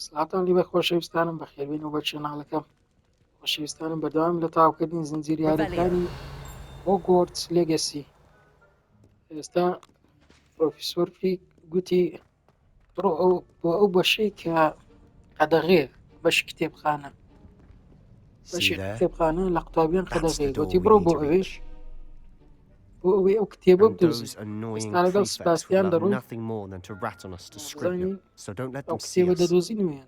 سڵاتان لێبێ خۆشەویستانم بەخێربێنەوە بە کەناڵەکەم. خۆشەویستانم بەردەوام لە تاوکردنی زنجیرە یاریەکانی هۆگوارتس لێگەسی. ئێستا پرۆفیسۆری گوتی بڕۆ بۆ ئەو بەشەی کە قەدەغێ بەش کتێبخانە بەشی کتێبخانە لە قوتابیان قەدەغێ گوتی بڕۆ بۆ ئەوێش بۆ ئەوەی ئەو کتێبە بدۆزی. ئێستا لەگەڵ سوپاسیان دەڕۆین ئەو کتێبە دەدۆزینەوەیان.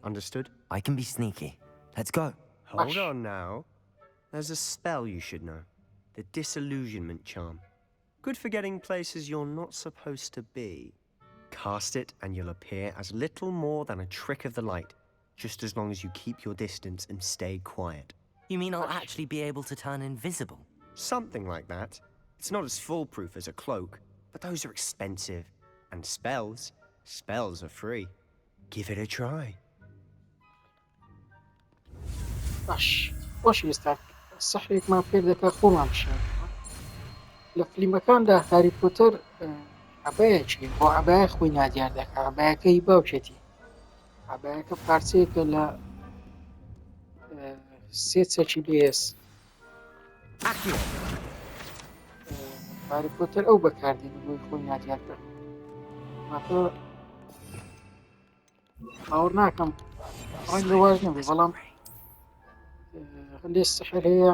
I can be sneaky. Let's go. Hold on now. There's a spell you should know. The disillusionment charm. Good for getting places you're not supposed to be. Cast it and you'll appear as little more than a trick of the light, just as long as you keep your distance and stay quiet. You mean I'll actually be able to turn invisible? Something like that. It's not as foolproof as a cloak, but those are expensive. And spells are free. Give it a try. باش خۆشەویستان سەحرێکمان پێ دەکا خۆمان بشێن. لە فیلمەکاندا هاری پۆتەر عەبایەکی بۆ عەبایە خۆی نادیار دەکا. عەبایەکەی باوکێتی. عەبایەکە پارچەیەکە لە سێ چەکی بێز. هاری پۆتەر ئەو بەکاردێنی بۆی خۆی نادیار کرد. ماتۆ باوەڕ ناکەم ڕەنگە واز نەبێ، بەڵام هەندێک سەحر هەیە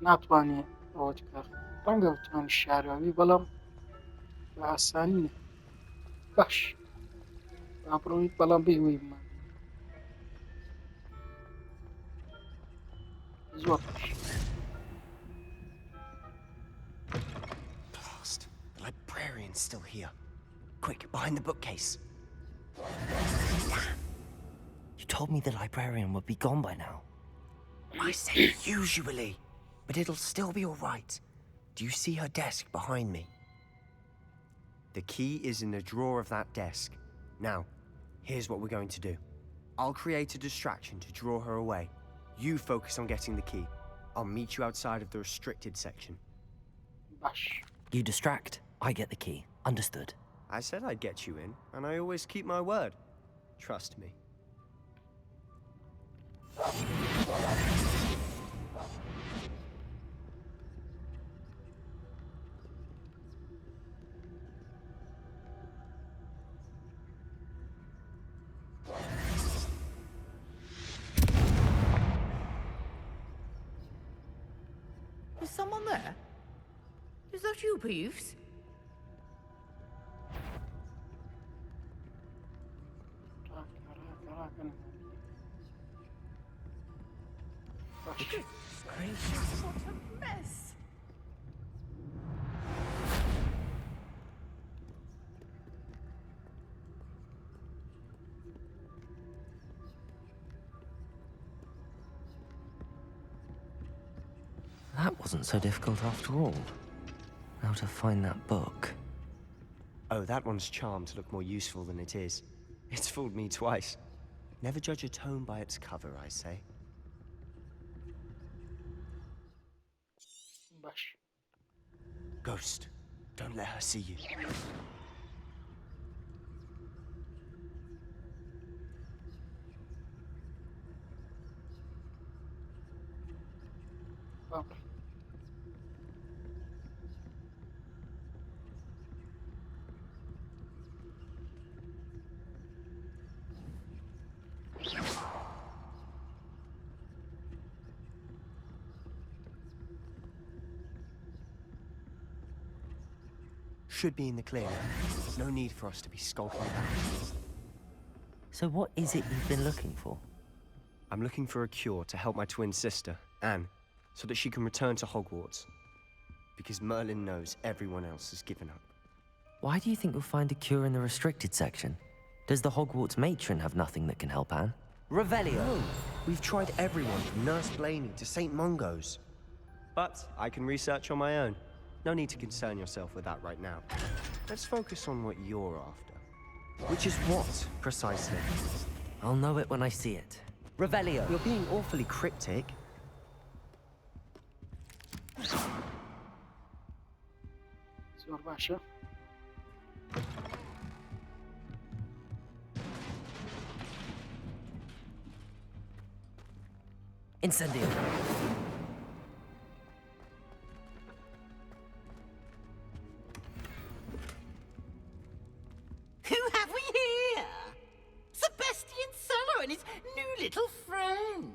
ناتوانێت ئەوەت بکات. ڕەنگە بتوانێت شاراوی، بەڵام بە ئاسانی نە. باش با بڕۆیت، بەڵام بێ بمان زۆر باش. Blast. The librarian's still here. Quick, behind the bookcase. You told me the librarian would be gone by now. I say usually, but it'll still be all right. Do you see her desk behind me? The key is in the drawer of that desk. Now, here's what we're going to do. I'll create a distraction to draw her away. You focus on getting the key. I'll meet you outside of the restricted section. باش. You distract, I get the key. Understood. I said I'd get you in, and I always keep my word. Trust me. Is someone there? Is that you, Peeves? Gracious, what a mess! That wasn't so difficult after all. How to find that book. Oh, that one's charmed to look more useful than it is. It's fooled me twice. Never judge a tome by its cover, I say. باش. Ghost, don't let her see you. Should be in the clear. No need for us to be skulking back. So what is it you've been looking for? I'm looking for a cure to help my twin sister, Anne, so that she can return to Hogwarts. Because Merlin knows everyone else has given up. Why do you think you'll find a cure in the restricted section? Does the Hogwarts matron have nothing that can help Anne? Revelio! No, we've tried everyone from Nurse Blaney to St. Mungo's. But I can research on my own. No need to concern yourself with that right now. Let's focus on what you're after. Which is what, precisely? I'll know it when I see it. Revelio! You're being awfully cryptic. زۆر باشە. Incendio. Who have we here? Sebastian Solo and his new little friend.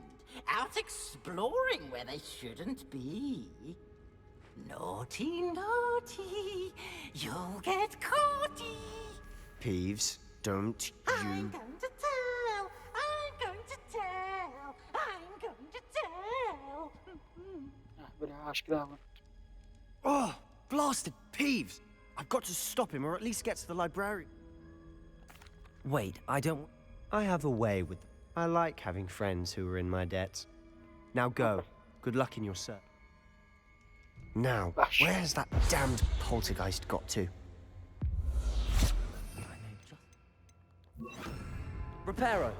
Out exploring where they shouldn't be. Naughty, naughty. You'll get caughty. Peeves, don't I'm you... going to tell. I'm going to tell. I'm going to tell. برای ئاشکراون. Oh, blasted Peeves! I've got to stop him or at least get to the librarian. Wait, I don't... I have a way with them. I like having friends who are in my debt. Now go. Good luck in your search. Now, where's that damned poltergeist got to? Reparo.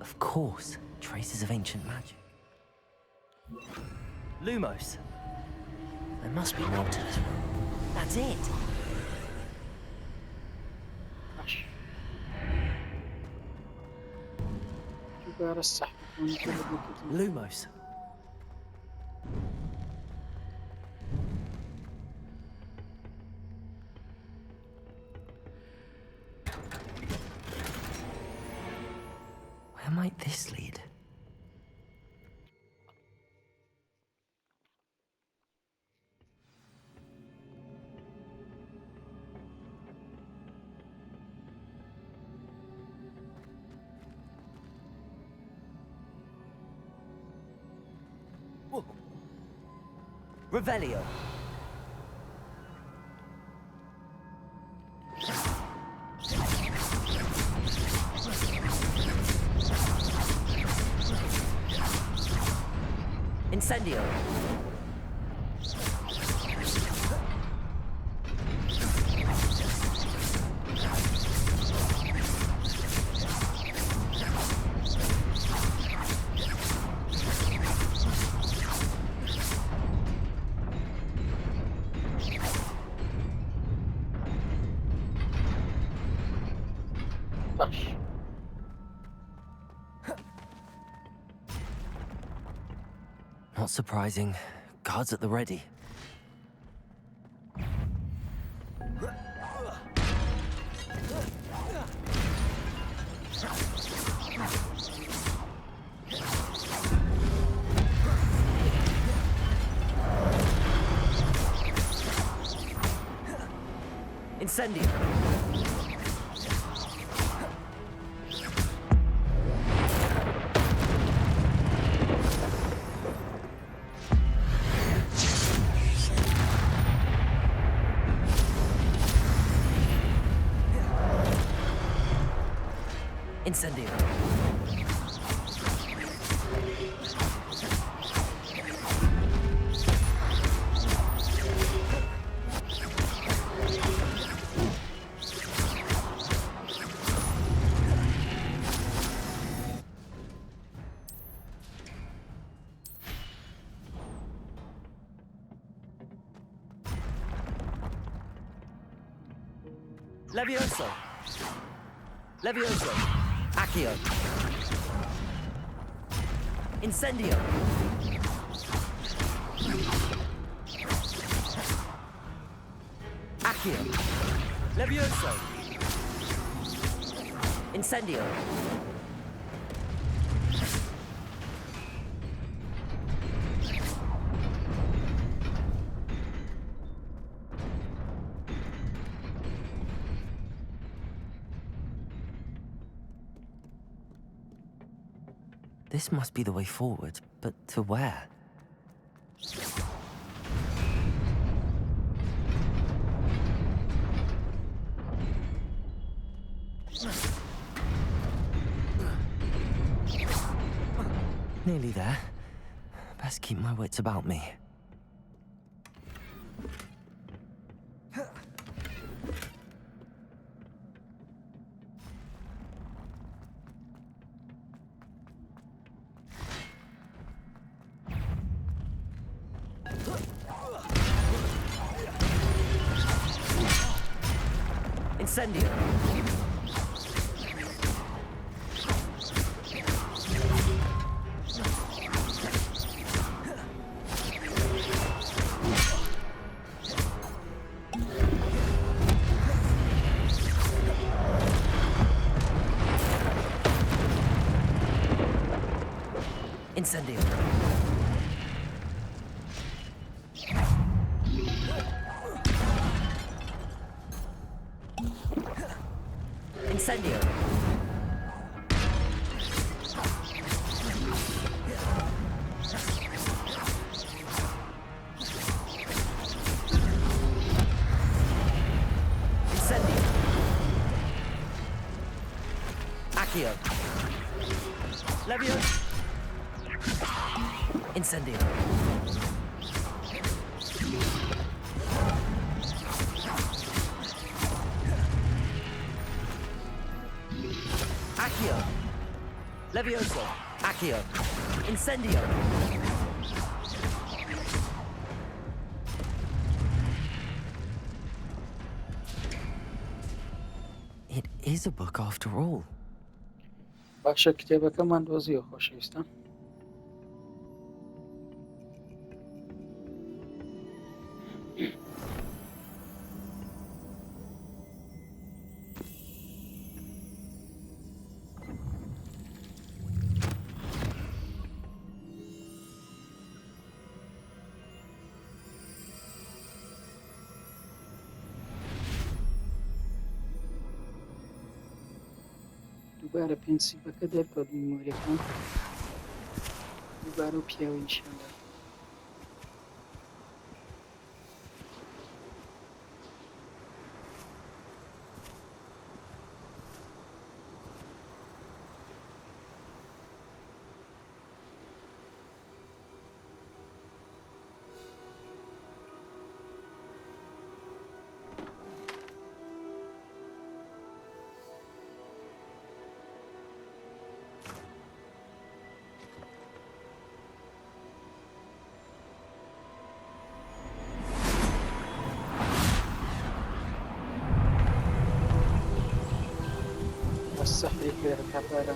Of course, traces of ancient magic. Lumos. There must be more to this room. That's it. باش. دوباره السحب. Lumos. Where might this lead? Revelio. Incendio. باش. Not surprising. Guards at the ready. Incendio. Incendio. Levioso. Levioso. Accio. Incendio. Accio. Levioso. Incendio. This must be the way forward, but to where? Nearly there. Best keep my wits about me. Incendio. Incendio. Incendio. Incendio. Accio. Levio. Incendio. Accio. Levioso. Accio. Incendio. It is a book after all. باشە کتێبەکەمان دۆزیەوە خۆشەویستان. دووبارە پێنسیلەکە دەرکەوت میمۆریەکان دووبارە و پیاوەی نیشاندا. السحر كبارا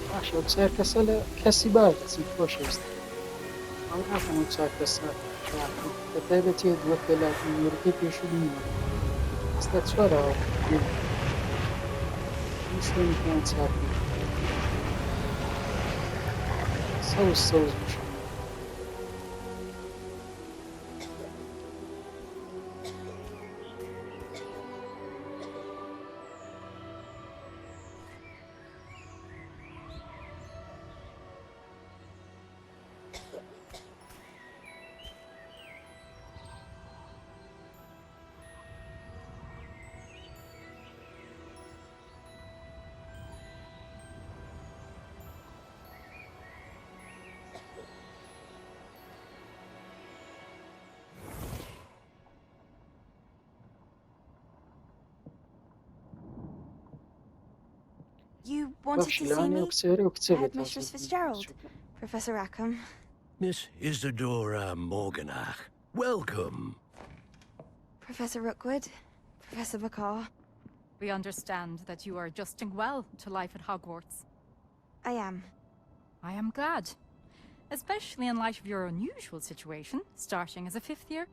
باشه و چهار کسی باید چی خۆشەویست ئەو ناکەم و چهار کەسە بە تایبەتی وەک لە میمۆریەکەی پێشوو بینیوە ئێستا چوارەوە شوێنی پێیان چاک بوو سەوز بشە. You wanted to see me? Headmistress Fitzgerald. Professor Rackham. Miss Isadora Morganach. Welcome. Professor Rookwood. Professor Bakar. We understand that you are adjusting well to life at Hogwarts. I am. I am glad. Especially in light of your unusual situation, starting as a 5th year.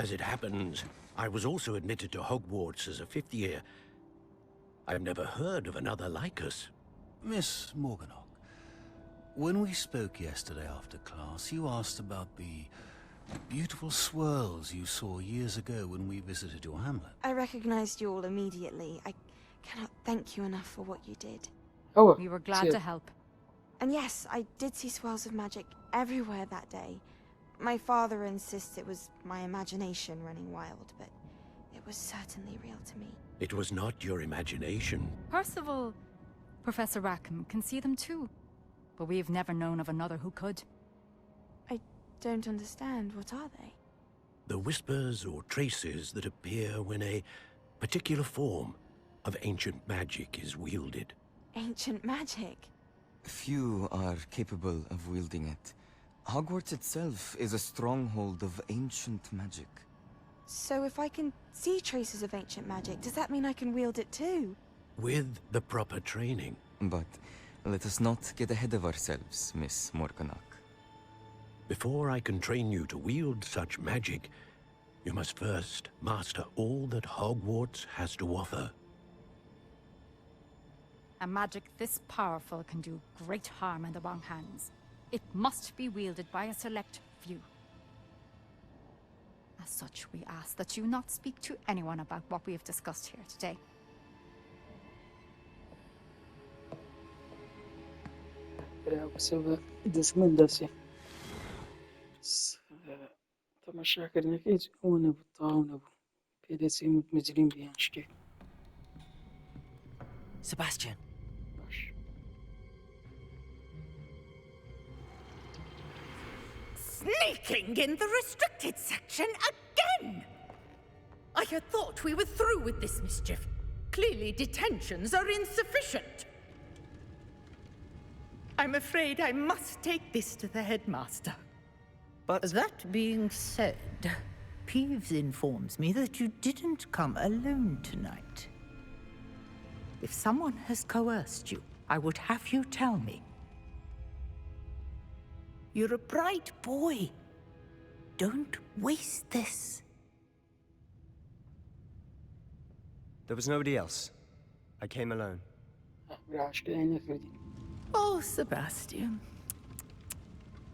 As it happens, I was also admitted to Hogwarts as a 5th year. I've never heard of another like us. Miss Morganach, when we spoke yesterday after class, you asked about the beautiful swirls you saw years ago when we visited your hamlet. I recognized you all immediately. I cannot thank you enough for what you did. Oh, we were glad to help. And yes, I did see swirls of magic everywhere that day. My father insists it was my imagination running wild, but it was certainly real to me. It was not your imagination. Percival, Professor Rackham can see them too, but we've never known of another who could. I don't understand. What are they? The whispers or traces that appear when a particular form of ancient magic is wielded. Ancient magic? Few are capable of wielding it. Hogwarts itself is a stronghold of ancient magic. So if I can see traces of ancient magic, does that mean I can wield it too? With the proper training. But let us not get ahead of ourselves, Miss Morganach. Before I can train you to wield such magic, you must first master all that Hogwarts has to offer. A magic this powerful can do great harm in the wrong hands. It must be wielded by a select few. As such, we ask that you not speak to anyone about what we have discussed here today. دەستمن دەسێ تەماشاکردنەکە هیچ ئەوە نەبوو تاو نەبوو پێدەچین مجریم بیان شتێ Sebastian. باش Sneaking in the restricted section again! I had thought we were through with this mischief. Clearly detentions are insufficient. I'm afraid I must take this to the headmaster. But That being said, Peeves informs me that you didn't come alone tonight. If someone has coerced you, I would have you tell me. You're a bright boy. Don't waste this. There was nobody else. I came alone. براشکەی نەکردین Oh, Sebastian.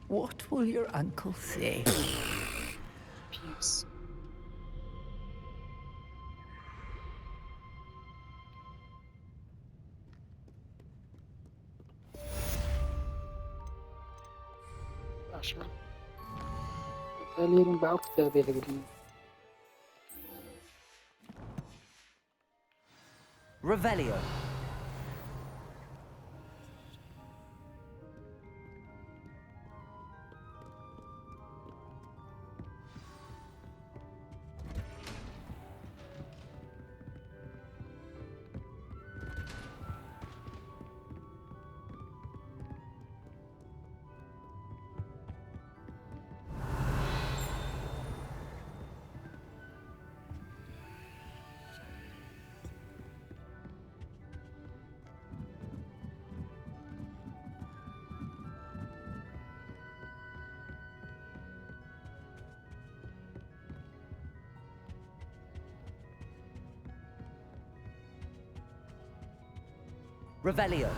What will your uncle say? پیرس باشە تا لێرم باو کتابێ لەگرین Revelio. Revelio.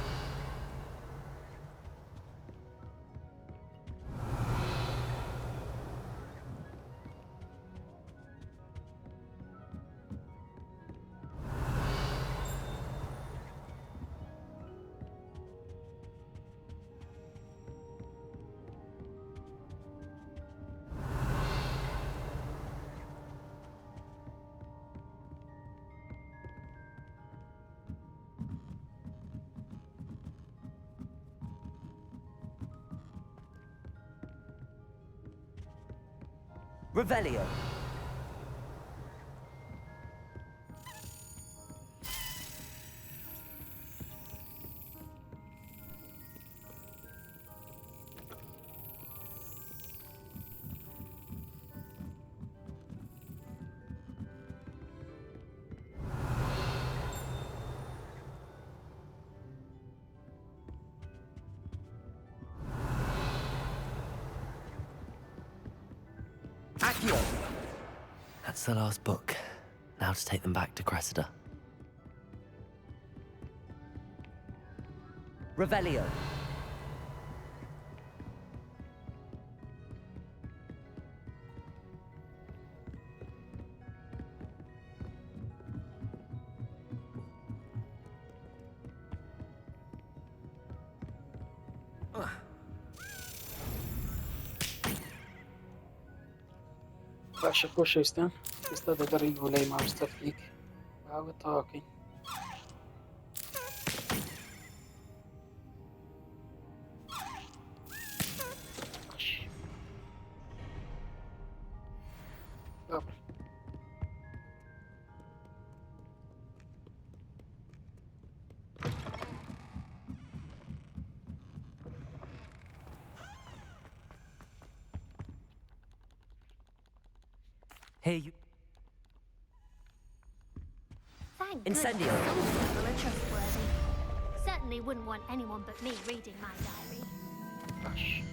Revelio. Accio. That's the last book. Now to take them back to Cressida. Revelio. باشە خۆشەویستان ئێستا دەگەڕین بۆ لای مامۆستافیک باوە تەواوکەین باش Here you... Thank goodness Incendio. some people are trustworthy. Certainly wouldn't want anyone but me reading my diary. باش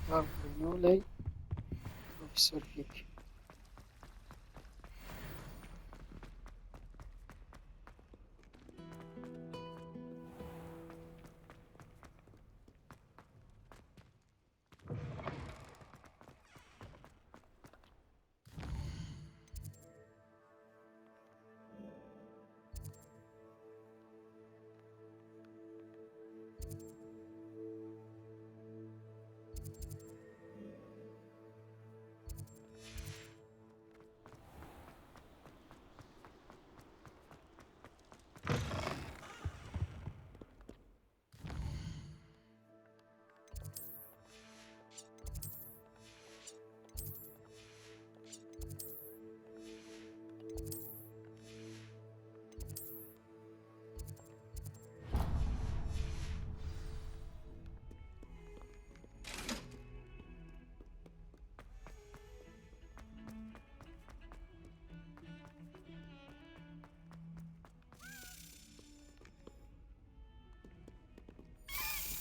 بابنەوە لای پرۆفیسۆر فیک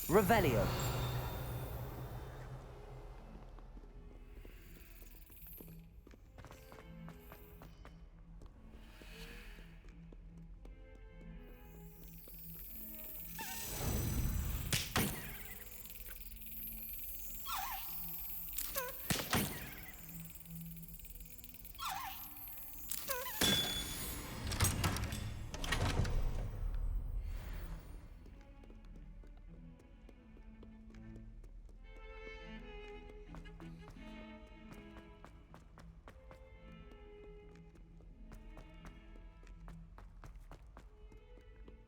Revelio.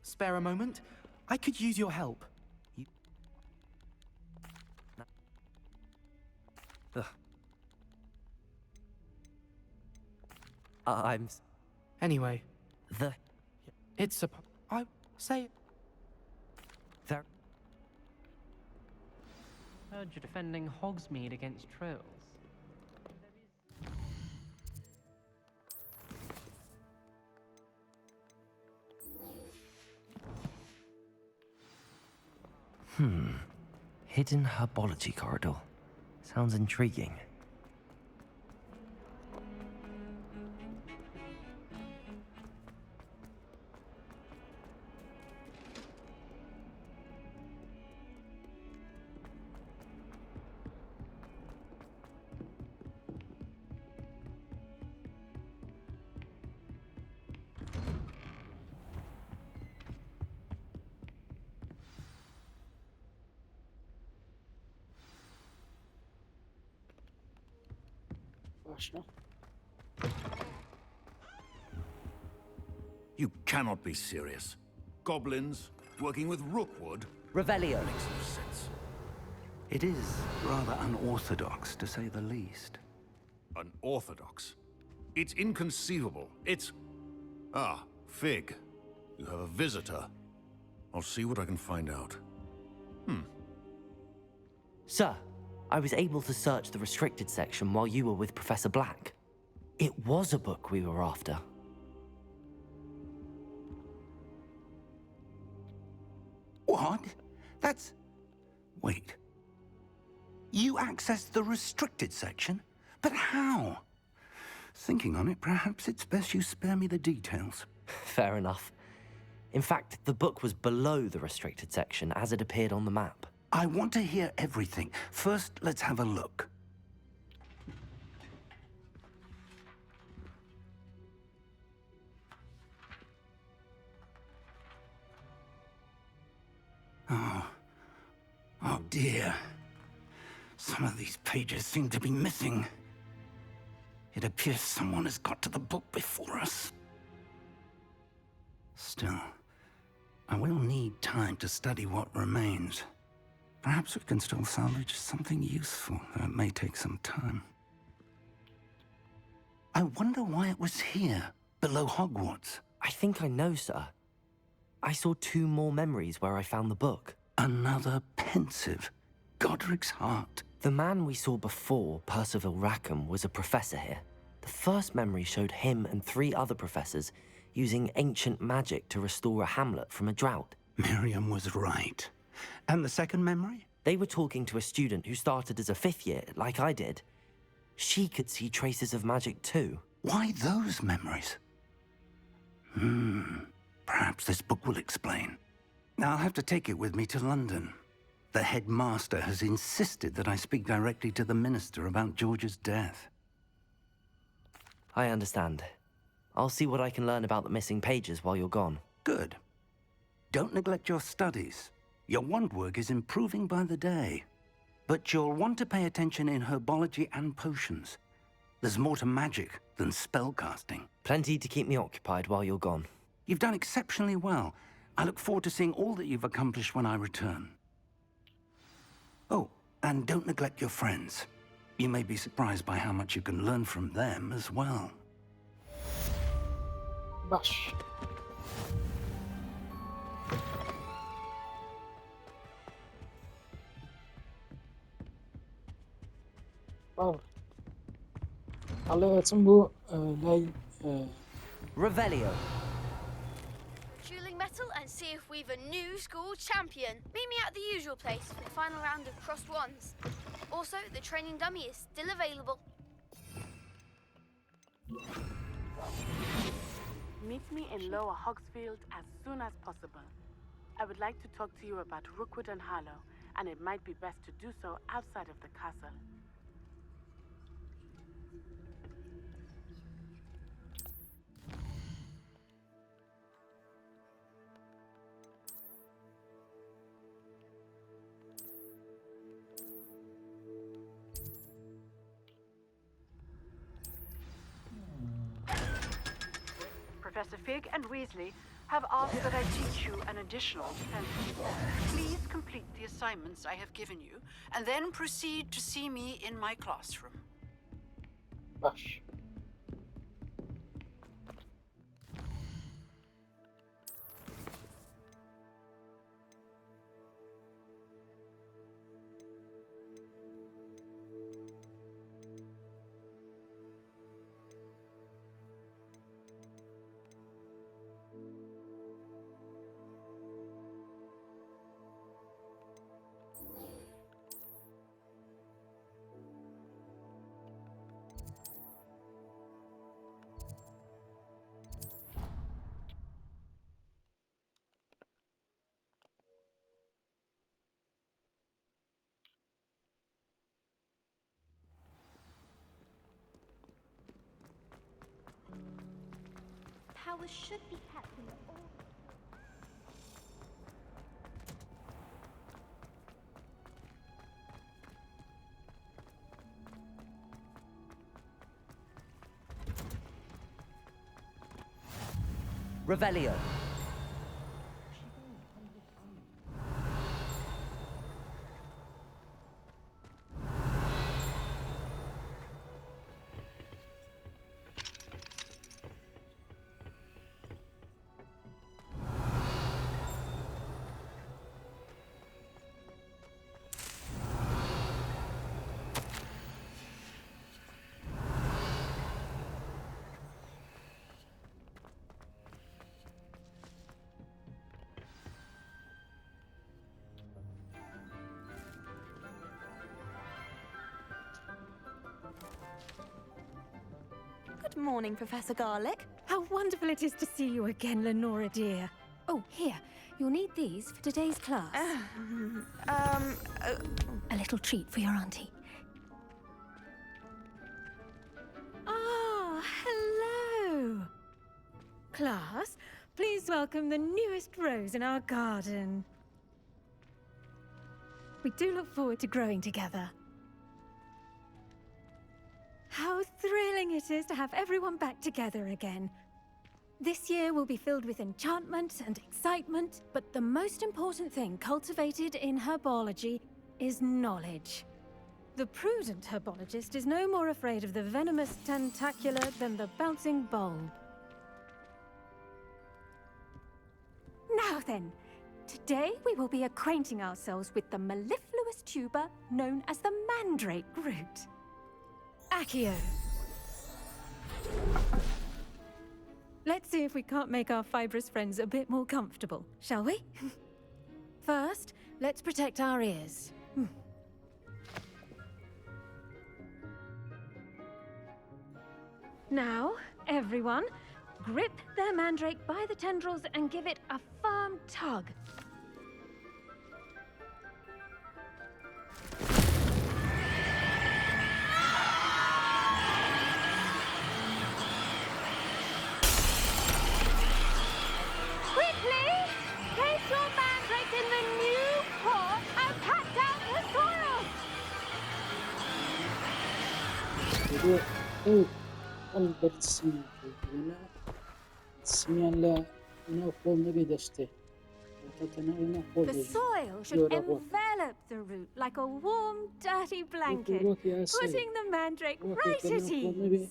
Spare a moment? I could use your help. I'm... Anyway. The... It's a... I say... There... Heard you're defending Hogsmeade against trolls. Hidden herbology corridor. Sounds intriguing. You cannot be serious. Goblins working with Rookwood? Revelio. Makes no sense. It is rather unorthodox, to say the least. Unorthodox? It's inconceivable. It's... Ah, Fig. You have a visitor. I'll see what I can find out. Sir, I was able to search the restricted section while you were with Professor Black. It was a book we were after. What? That's... Wait. You accessed the restricted section? But how? Thinking on it, perhaps it's best you spare me the details. Fair enough. In fact, the book was below the restricted section as it appeared on the map. I want to hear everything. First, let's have a look. Oh dear. Some of these pages seem to be missing. It appears someone has got to the book before us. Still, I will need time to study what remains. Perhaps we can still salvage something useful, though it may take some time. I wonder why it was here, below Hogwarts. I think I know, sir. I saw 2 more memories where I found the book. Another pensive. Godric's heart. The man we saw before, Percival Rackham, was a professor here. The first memory showed him and 3 other professors using ancient magic to restore a hamlet from a drought. Miriam was right. And the second memory? They were talking to a student who started as a 5th year, like I did. She could see traces of magic too. Why those memories? Perhaps this book will explain. I'll have to take it with me to London. The headmaster has insisted that I speak directly to the minister about George's death. I understand. I'll see what I can learn about the missing pages while you're gone. Good. Don't neglect your studies. Your wand work is improving by the day. But you'll want to pay attention in herbology and potions. There's more to magic than spellcasting. Plenty to keep me occupied while you're gone. You've done exceptionally well. I look forward to seeing all that you've accomplished when I return. Oh, and don't neglect your friends. You may be surprised by how much you can learn from them as well. باش. الله يتم لاي Revelio. Dueling metal and see if we've a new school champion. Meet me at the usual place for the final round of crossed wands. Also, the training dummy is still available. Meet me in Lower Hogsfield as soon as possible. I would like to talk to you about Rookwood and Harlow, and it might be best to do so outside of the castle. Professor Fig and Weasley have asked that I teach you an additional defense. Please complete the assignments I have given you, and then proceed to see me in my classroom. باش. Powers should be kept in order. Revelio. Good morning, Professor Garlick. How wonderful it is to see you again, Lenora dear. Oh, here. You'll need these for today's class. A little treat for your auntie. Ah, hello. Class, please welcome the newest rose in our garden. We do look forward to growing together. How thrilling it is to have everyone back together again. This year will be filled with enchantment and excitement, but the most important thing cultivated in herbology is knowledge. The prudent herbologist is no more afraid of the venomous tentacular than the bouncing bulb. Now then, today we will be acquainting ourselves with the mellifluous venomous tuber known as the mandrake root. Accio. Let's see if we can't make our fibrous friends a bit more comfortable, shall we? First, let's protect our ears. Now, everyone, grip their mandrake by the tendrils and give it a firm tug. Quickly, place your mandrake in the new pot and pat down the soil. البرسمي هنا سميان لا ناخذ نبي دشته The soil should envelop the root like a warm, dirty blanket, putting the mandrake right at ease.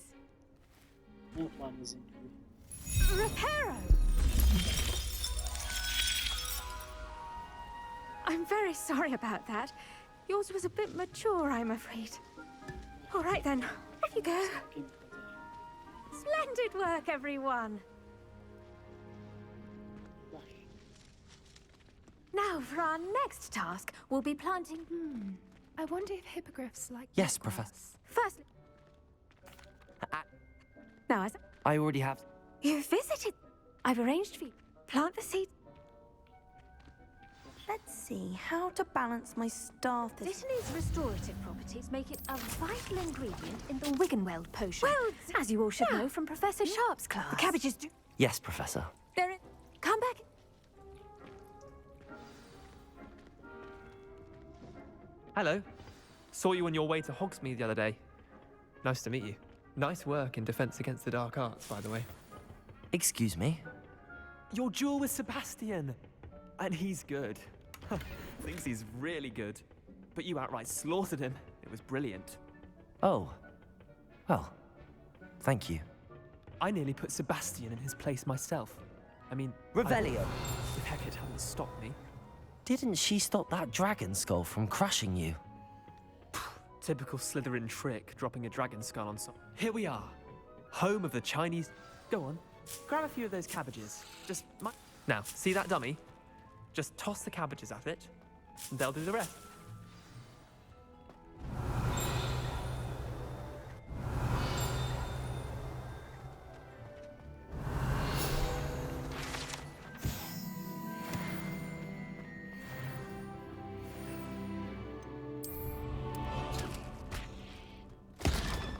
Reparo! I'm very sorry about that. Yours was a bit mature, I'm afraid. All right then, off you go. Splendid work, everyone! Now, for our next task, we'll be planting... I wonder if hippogriffs like... Yes, Professor. Firstly... Now, as... I already have... You visited... I've arranged for you. Plant the seed... Let's see, how to balance my staff this... Vitamin's restorative properties make it a vital ingredient in the Wiggenweld potion. Well, as you all should know from Professor Sharp's class. The cabbages do... Yes, Professor. They're in... Come back... Hello. Saw you on your way to Hogsmeade the other day. Nice to meet you. Nice work in Defense Against the Dark Arts, by the way. Excuse me? Your duel with Sebastian! And he's good. Thinks he's really good. But you outright slaughtered him. It was brilliant. Oh. Well, thank you. I nearly put Sebastian in his place myself. I mean... Revelio! If Hecate hadn't stopped me. Didn't she stop that dragon skull from crushing you? Typical Slytherin trick, dropping a dragon skull on some... Here we are. Home of the Chinese... Go on. Grab a few of those cabbages. Just... Now, see that dummy? Just toss the cabbages at it, and they'll do the rest.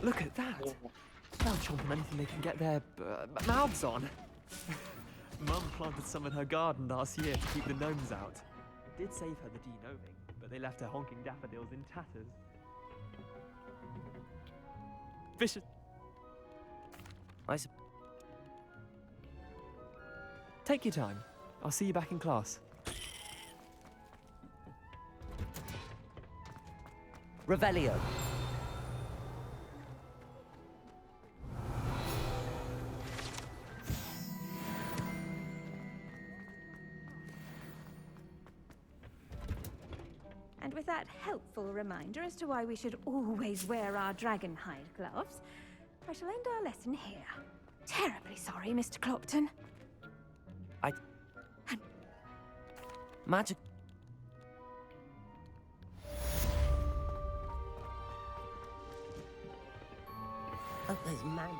Look at that! They'll chomp on anything they can get their mouths on. Mum planted some in her garden last year to keep the gnomes out. It did save her the de-gnoming, but they left her honking daffodils in tatters. Vicious. Take your time. I'll see you back in class. Revelio. And with that helpful reminder as to why we should always wear our dragon hide gloves, I shall end our lesson here. Terribly sorry, Mr. Clopton. Magic... Oh, there's magic.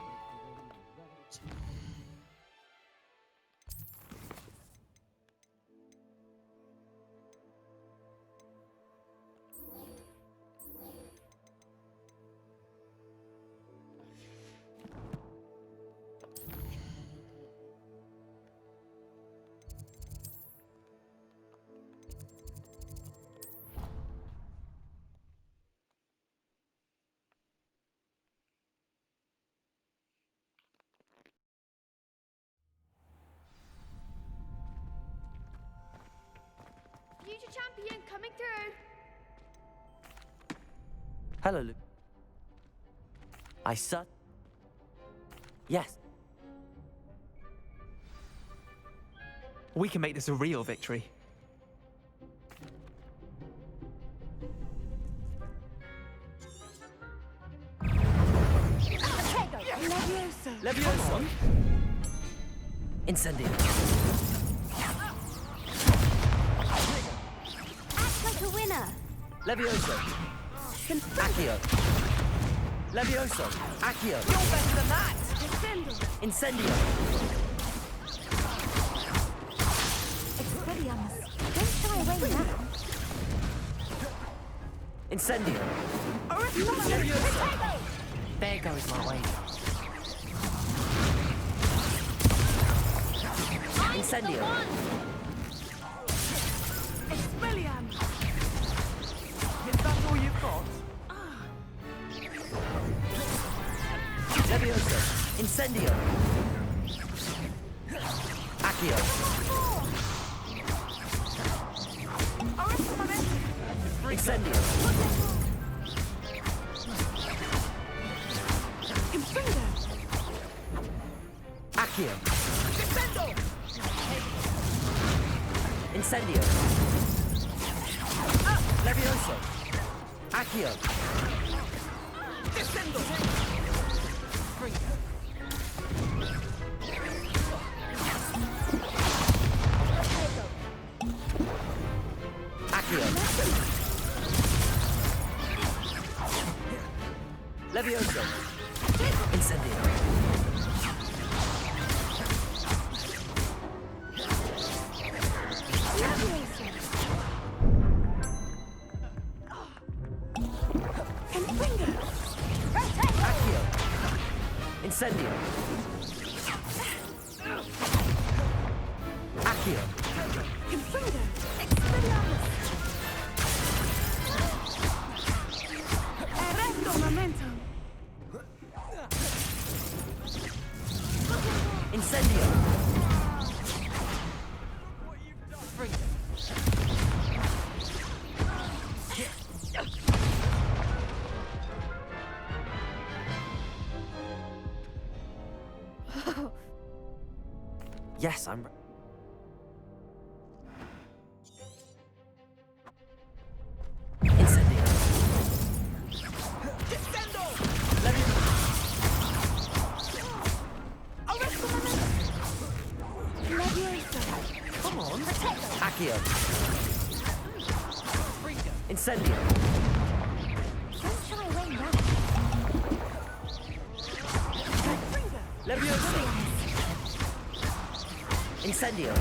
Future champion coming through. Hello, Luke. Yes. We can make this a real victory. Levioso! Incendio! Act like a winner! Levioso! Accio! Levioso! Accio! You're better than that! Incendio! Expelliarmus. Don't shy away now. Incendio! Levioso! There goes my wager. Incendio! Expelliarmus! Is that all you've got? Levioso! Incendio! Accio! Incendio! Accio! Incendio! Levioso! Accio! Accio! Levioso! Incendio! Accio! Incendio! Accio! Incendio! Yes, I'm... Incendio! Come on! Accio! Incendio! Don't shy away now! Levioso! Incendio!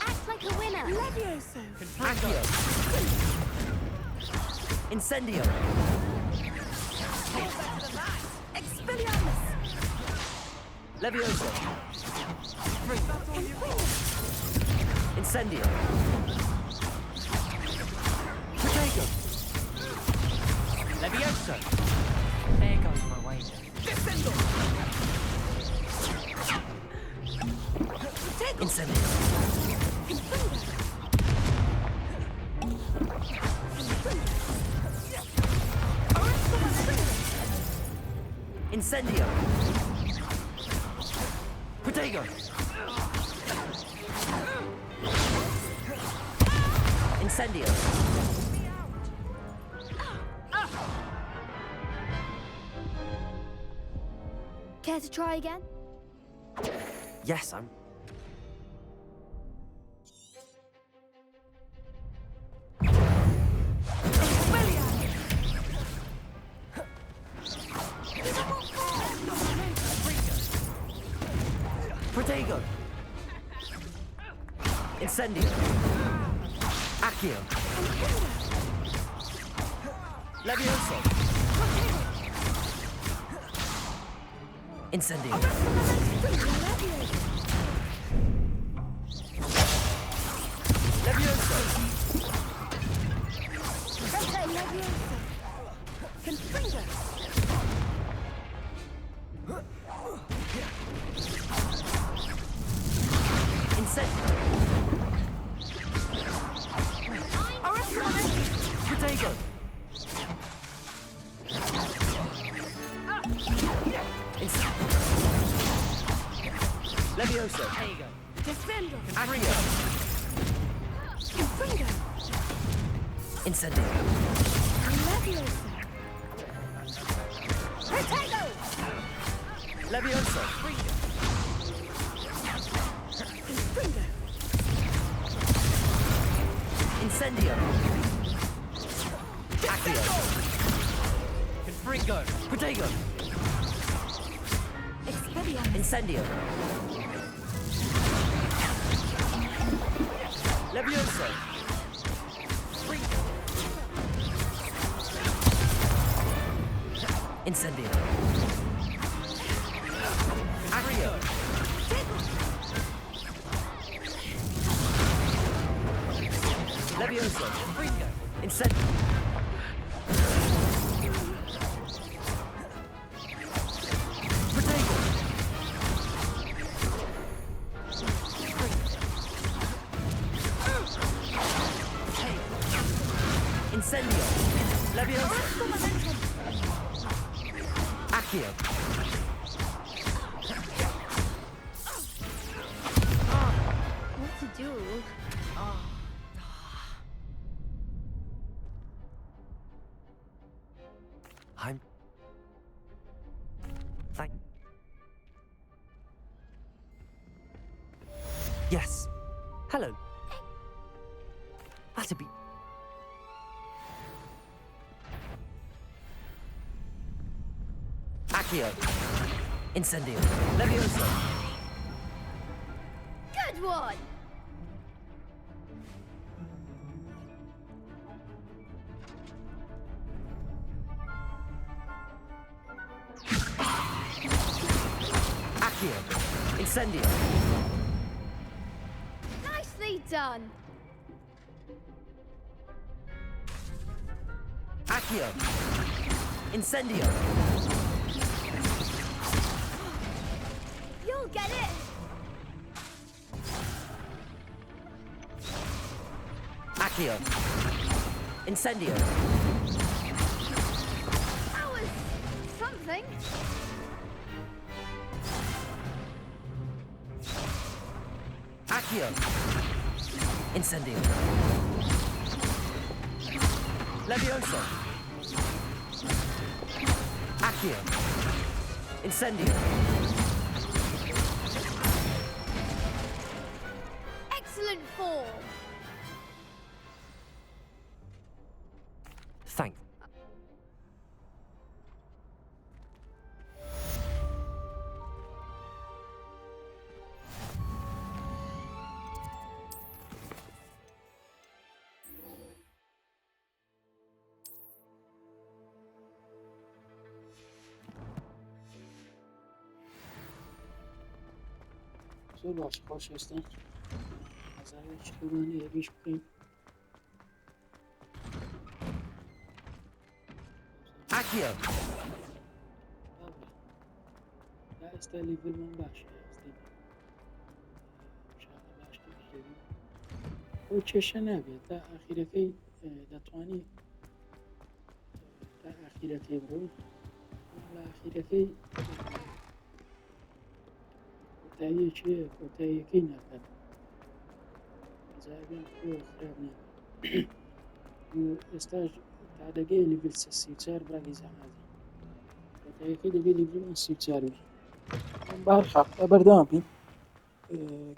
Act like a winner! Accio! Incendio! Expelliarmus! Levioso! Incendio! Protego! Levioso! There goes my wager. Incendio! Incendio! Protego! Incendio! Care to try again? Yes, I'm... Protego! Incendio! Accio! Levioso! Incendio! Levioso! Incendio! Protego! Levioso! Defendo! Accio! Incendio! Levioso. Incendio. Accio. Confringo. Protego. Incendio. Levioso. Incendio. Accio. Levioso. Incendio. Protego. Incendio. Levioso. Accio. What to do? I'm... Thank... Yes. Hello. That'd be... Accio. Incendio. Levioso. Good one! Accio. Incendio. Nicely done! Accio. Incendio. You'll get it! Accio. Incendio. That was something. Accio. Incendio. Levioso. Accio. Incendio. Excellent form. Thank. زۆر باش خۆشەویستان هەزارێکی خێوانەیە هێبیش بکەین Accio. تا ئێستا لیڤلمان باشە باشتر بخێوین ئەو کێشە نابێت تا ئاخیرەکەی دەتوانی تا ئاخیرەکەی بڕۆین لە ئاخیرەکەی کۆتاییەکەی کۆتاییەکەی ناکات جابێن خراپ نیە و ئێستاش تا دەگەی لیڤل 34 براگەی زەحمەتە کۆتاییەکەی دەبێت لیڤلمان 34 بێ بەهەرحاڵ تا بەردەوام بین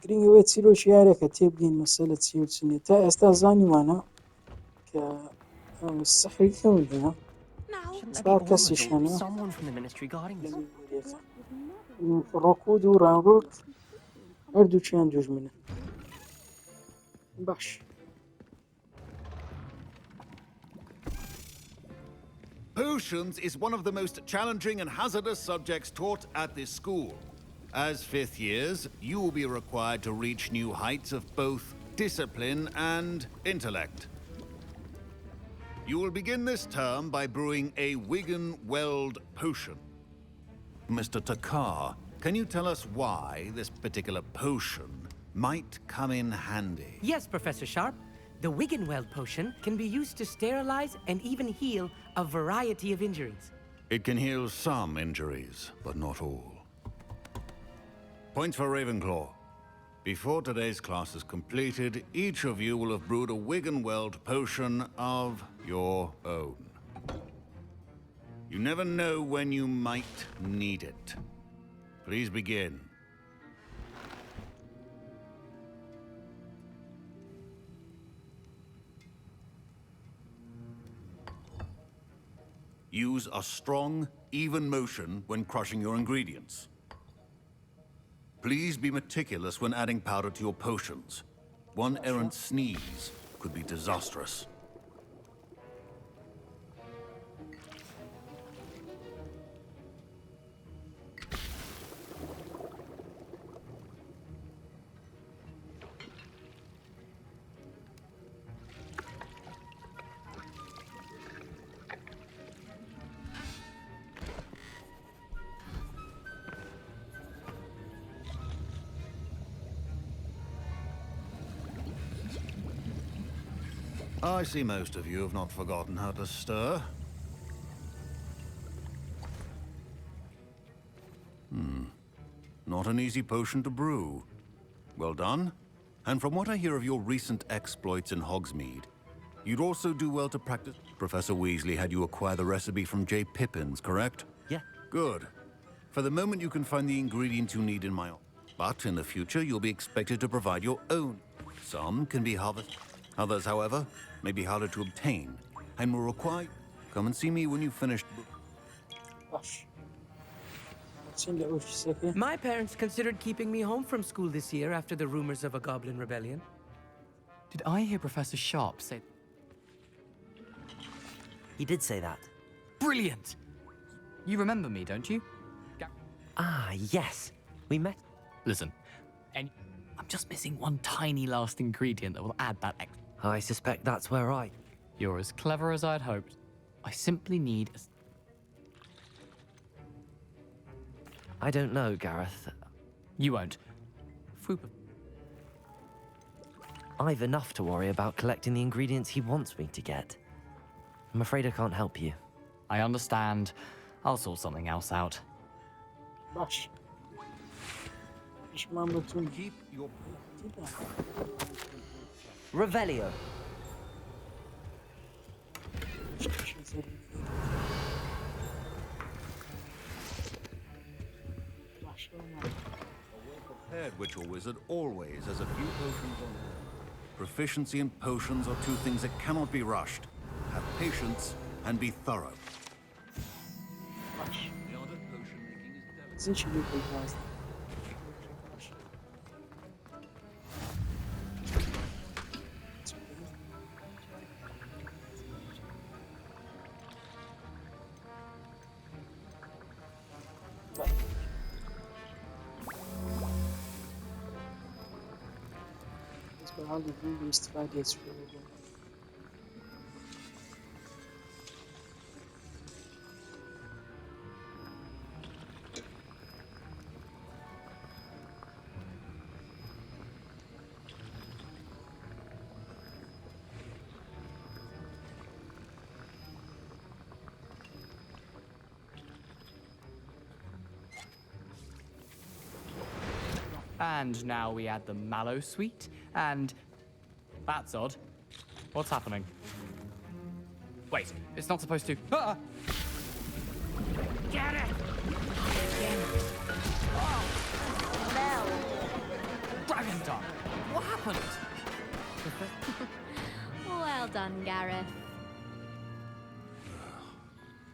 گرنگەوەی چیرۆکی یارێکە تێبگەین مەسەلە چی و چ نییە تا ئێستا زانیوانە کە سەحری کەون هەیە کەسیشانە ڕۆکود و ڕانڕۆک هەردووچیان دوژمنە باش Potions is one of the most challenging and hazardous subjects taught at this school. As fifth years, you will be required to reach new heights of both discipline and intellect. You will begin this term by brewing a Wigan-Weld potion. Mr. Takar, can you tell us why this particular potion might come in handy? Yes, Professor Sharp. The Wigan-Weld potion can be used to sterilize and even heal a variety of injuries. It can heal some injuries, but not all. Points for Ravenclaw. Before today's class is completed, each of you will have brewed a Wigan-Weld potion of your own. You never know when you might need it. Please begin. Use a strong, even motion when crushing your ingredients. Please be meticulous when adding powder to your potions. One errant sneeze could be disastrous. I see most of you have not forgotten how to stir. Not an easy potion to brew. Well done. And from what I hear of your recent exploits in Hogsmeade, you'd also do well to practice. Professor Weasley had you acquire the recipe from J. Pippin's, correct? Yeah. Good. For the moment, you can find the ingredients you need in my... But in the future, you'll be expected to provide your own. Some can be harvested. Others, however, may be harder to obtain and will require... Come and see me when you've finished... My parents considered keeping me home from school this year after the rumors of a goblin rebellion. Did I hear Professor Sharp say... He did say that. Brilliant! You remember me, don't you? Ah, yes. We met... Listen, I'm just missing one tiny last ingredient that will add that extra... I suspect that's where I... You're as clever as I'd hoped. I simply need a... I don't know, Gareth. You won't. I've enough to worry about collecting the ingredients he wants me to get. I'm afraid I can't help you. I understand. I'll sort something else out. Keep your... Revelio. Prepared witch or wizard always has a few potions on hand. Proficiency in potions are two things that cannot be rushed. Have patience and be thorough. And now we add the mallow sweet, and... That's odd. What's happening? Wait, it's not supposed to... Ah! Get it! Dragon Dog! What happened? Well done, Gareth.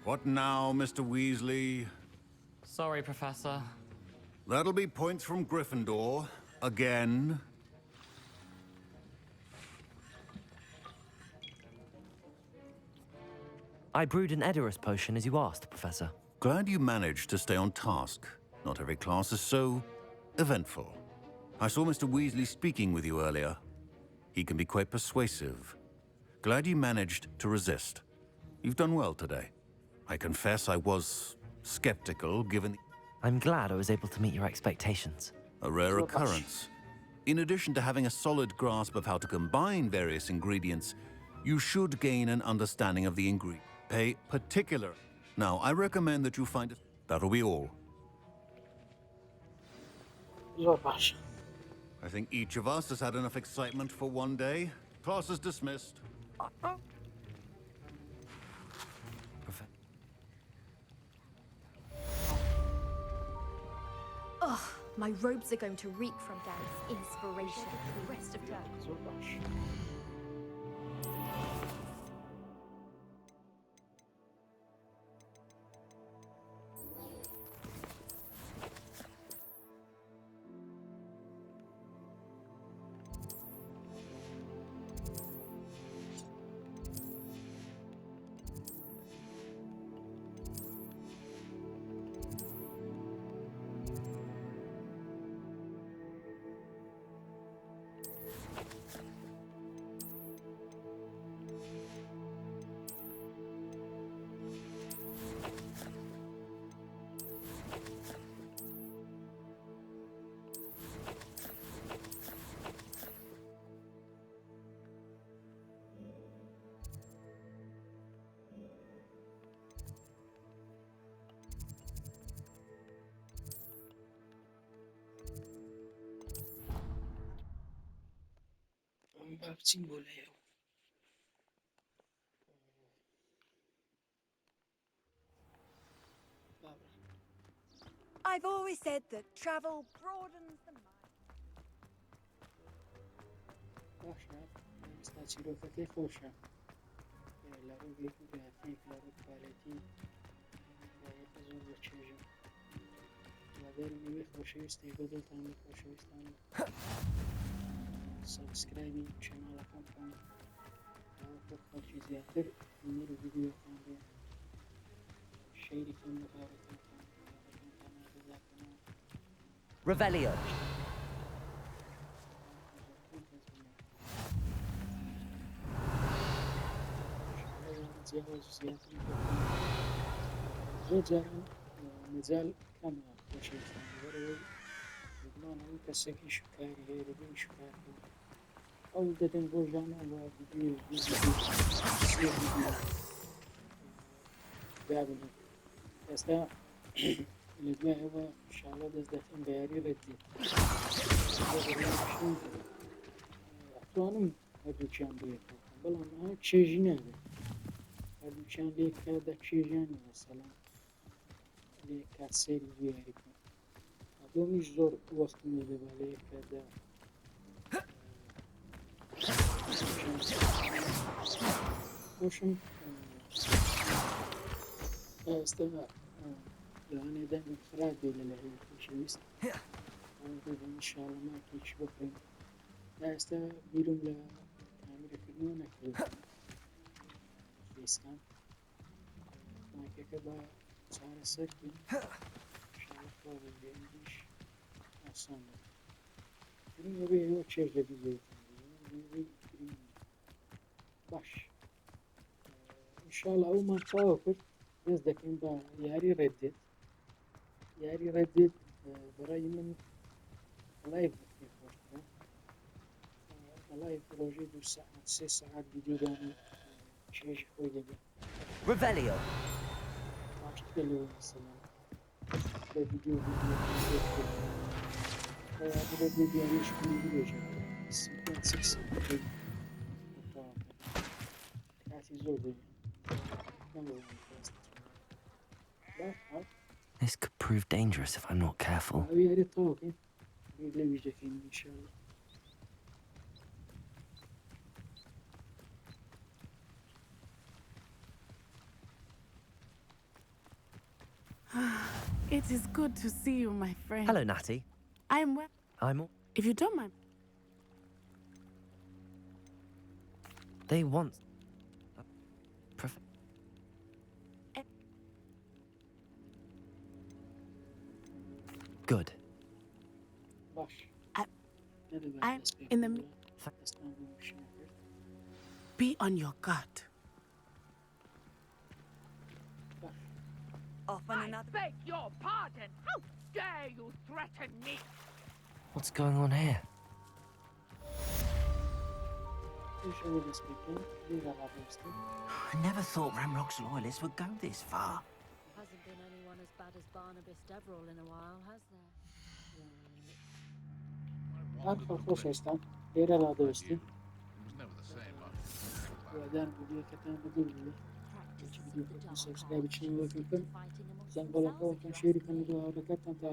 What now, Mr. Weasley? Sorry, Professor. That'll be points from Gryffindor. Again. I brewed an Edorus potion as you asked, Professor. Glad you managed to stay on task. Not every class is so eventful. I saw Mr. Weasley speaking with you earlier. He can be quite persuasive. Glad you managed to resist. You've done well today. I confess I was skeptical given the... I'm glad I was able to meet your expectations. A rare occurrence. In addition to having a solid grasp of how to combine various ingredients, you should gain an understanding of the ingredient. Pay particular. Now, I recommend that you find it. That'll be all. I think each of us has had enough excitement for one day. Class is dismissed. Ugh, my robes are going to reek from Gary's inspiration for the rest of term. زۆر باش. بچین بۆ لایەوە. I've always said that travel broadens the mind. باشە ئێستا چیرۆکەکەی خۆشە لە ڕووی گرافیک لە ڕووی کوالێتی زۆر بە چێژە وادارم ئەوەی خۆشەویستی بەدڵتان بە خۆشەویستان سەبسکرایبی چەناڵەکەم بکەن ئەوە خەڵکی زیاتر بینەر و ڤیدیۆکان بێ شەیریکەم بە باوەتانتان Revelio. زۆر جاران مەجال کەمە خۆشەویستان بەرەوەی گومان هەموو کەسێکی شکاری هەیە دەبێ شکار بکەن ئەو دەدەن بۆ ژانان وە ڤیدیۆ دابنێت ئێستا لە دوایەوە ئینشاڵڵا دەست دەکەم بە یاری ڕێدێت ئەتوانم هەردووچیان بەیەکەوە بەڵام ئەوە چێژی نابێت هەردووچیان لێ کادا چێژیانی مەسەڵەن لێ کات سەیری بۆ یاری بکەن دۆمیش زۆر وەختم لێ دەبا لە یەک کاتدا خۆشم ئێستا لەوانێدا خراپ بێ لە لایەوە خۆشەویست ئینشاڵڵا ماکێکی بکڕین ئێستا بیرم لە تامیرەکردنەوە نەکرد فێسکان ماکێکە بە چارەسەر بین شارەخوا بەندێنیش ئاسان گرنگە بێ ئەوە چێژ دەبی بێت باش ئینشاڵڵا ئەومان تەواو کرد دەست دەکەین بە یاری ڕێدێت یاری ڕێدێت بەڕای من لایڤ پێ خۆشترە بەڵای ڕۆژەی 2 سەعات 3 سەعات ڤیدیۆدانی چێژی خۆی دەبێت Revelio. باشترە لەوە مەسەڵەن بە ڤیدیۆ بە دیاریش بێژە کاتی زۆر دێت This could prove dangerous if I'm not careful. It is good to see you, my friend. Hello, Natty. I'm well. I'm all... If you don't mind. They want... Good. I'm in the... Be on your guard. I beg your pardon. How dare you threaten me? What's going on here? I never thought Ramrock's loyalists would go this far. Hasn't been anyone as bad as Barnabas Deverell in a while, has there? خۆشەویستان لێرە ڕادەوەستی وادارم ڤیدیۆکەتان بەدڵ بێ سەبسکرایب چینەوەکەم بکەن زەنگەڵەکەوتان شێری کەنەوەکەتان تا